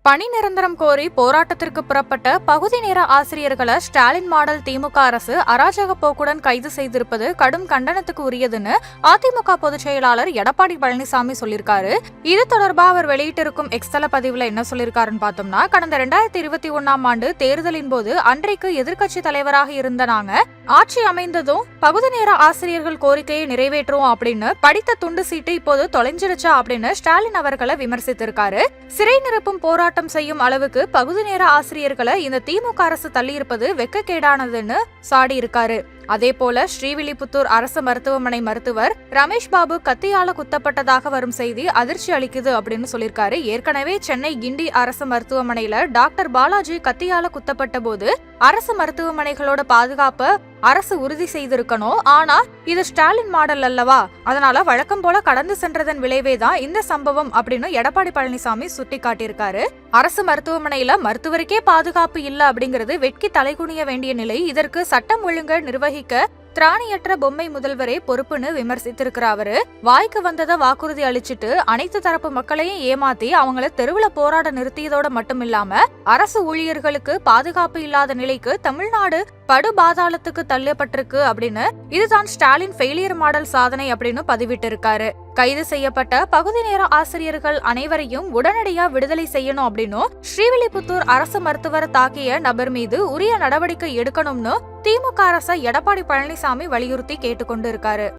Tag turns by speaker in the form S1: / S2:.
S1: பணி நிரந்தரம் கோரி போராட்டத்திற்கு புறப்பட்ட பகுதி நேர ஆசிரியர்களை ஸ்டாலின் மாடல் திமுக அரசு அராஜக போக்குடன் கைது செய்திருப்பது கடும் கண்டனத்துக்கு உரியதுன்னு அதிமுக பொதுச் செயலாளர் எடப்பாடி பழனிசாமி சொல்லியிருக்காரு. இது தொடர்பா அவர் வெளியிட்டிருக்கும் எக்ஸ்தல பதிவுல என்ன சொல்லியிருக்காருன்னு பார்த்தோம்னா, கடந்த 2021ஆம் ஆண்டு தேர்தலின் போது அன்றைக்கு எதிர்க்கட்சி தலைவராக இருந்த நாங்க ஆட்சி அமைந்ததும் பகுதி நேர ஆசிரியர்கள் கோரிக்கையை நிறைவேற்றுவோம் அப்படின்னு படித்த துண்டு சீட்டு இப்போது தொலைஞ்சிருச்சா அப்படின்னு ஸ்டாலின் அவர்களை விமர்சித்திருக்காரு. சிறை நிரப்பும் போராட்டம் செய்யும் அளவுக்கு பகுதி நேர ஆசிரியர்களை இந்த திமுக அரசு தள்ளியிருப்பது வெட்கக்கேடானதுன்னு சாடி இருக்காரு. அதே போல ஸ்ரீவில்லிபுத்தூர் அரசு மருத்துவமனை மருத்துவர் ரமேஷ் பாபு கத்தியால குத்தப்பட்டதாக வரும் செய்தி அதிர்ச்சி அளிக்குது அப்படின்னு சொல்லியிருக்காரு. ஏற்கனவே சென்னை கிண்டி அரசு மருத்துவமனையில டாக்டர் பாலாஜி கத்தியால குத்தப்பட்ட போது அரசு மருத்துவமனைகளோட பாதுகாப்பை அரசு உறுதி செய்திருக்கணும். ஆனா இது ஸ்டாலின் மாடல் அல்லவா, அதனால வழக்கம் போல கடந்து சென்றதன் விளைவேதான் இந்த சம்பவம் அப்படின்னு எடப்பாடி பழனிசாமி சுட்டி காட்டியிருக்காரு. அரசு மருத்துவமனையில மருத்துவருக்கே பாதுகாப்பு இல்ல அப்படிங்கிறது வெட்கி தலைகுனிய வேண்டிய நிலை. இதற்கு சட்டம் ஒழுங்கு நிர்வகிக்க திராணியற்ற பொம்மை முதல்வரே பொறுப்புன்னு விமர்சித்திருக்கிற அவரு வாய்க்கு வந்ததை வாக்குறுதி அளிச்சுட்டு அனைத்து தரப்பு மக்களையும் ஏமாத்தி அவங்கள தெருவுல போராட நிறுத்தியதோட மட்டும் இல்லாம அரசு ஊழியர்களுக்கு பாதுகாப்பு இல்லாத நிலைக்கு தமிழ்நாடு படு பாதாளத்துக்கு தள்ளப்பட்டிருக்கு அப்படின்னு இதுதான் ஸ்டாலின் ஃபெயிலியர் மாடல் சாதனை அப்படின்னு பதிவிட்டு இருக்காரு. கைது செய்யப்பட்ட பகுதி நேர ஆசிரியர்கள் அனைவரையும் உடனடியா விடுதலை செய்யணும் அப்படின்னும் ஸ்ரீவில்லிபுத்தூர் அரசு மருத்துவர் தாக்கிய நபர் மீது உரிய நடவடிக்கை எடுக்கணும்னு திமுக அரசை எடப்பாடி பழனிசாமி வலியுறுத்தி கேட்டுக்கொண்டு இருக்காரு.